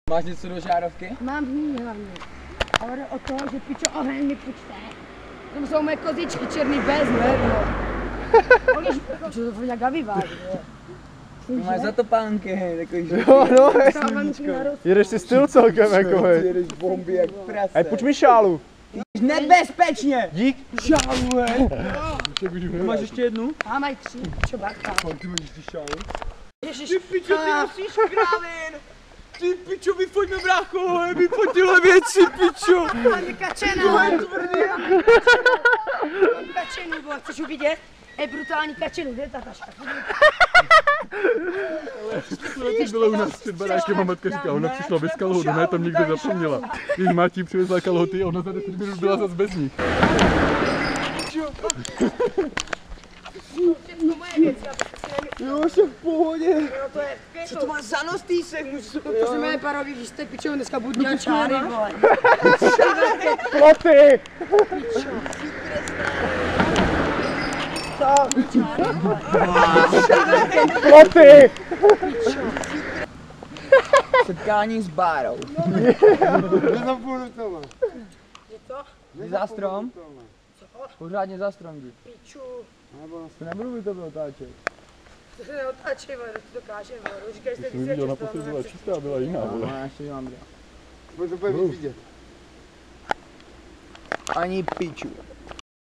Máš něco do žárovky? Mám v ní hlavně. Ale jde o to, že pičo oheň mi počte. Tam jsou moje kozičky černý bez, ne? Pičo, to nějak vyváží, jo. Máš za to pánky, takový že... Jo, no, jedeš si styl celkem, jako hej. Jedeš bomby jak prase. Hej, půjč mi šálu. Nebezpečně! Dík. Šálu, hej. Máš ještě jednu? A mají 3, pičo, bacha. Ty máš ty šálu? Ježiš, Ty pičo, ty nosíš krávin! Ty pičo, vyfoďme brácho, hej, vyfoď tyhle věci, pičo! Mám kačena! Kačenu, vole, chceš uvidět? Hej, brutální kačenu, kde je ta taška? Ty bylo u nás před barákem a matka říká, ona přišla bez kalhot, ona je tam někde zapomněla. Když Mátí přivezla kalhoty a ona za 10 minut byla zase bez nich. Jo, jsem v pohodě. To je Co to má za nos týsek? to se jmenuje parový, víš, ty pičo, dneska budu dělat čáry, vole. Ploty. Ploty. Setkání s Bárou. Nezapůjdu tohle. Je to? Jdi za strom? Pořádně za strom jdi. Piču. To nebudu to otáčet. To se neotáčej, vole, to dokáže, vole. Říkaj, že jste Jsem viděl, naposledy byla čistá a byla jiná, vole. No, ještě mám. Můžu to vidět. Ani piču.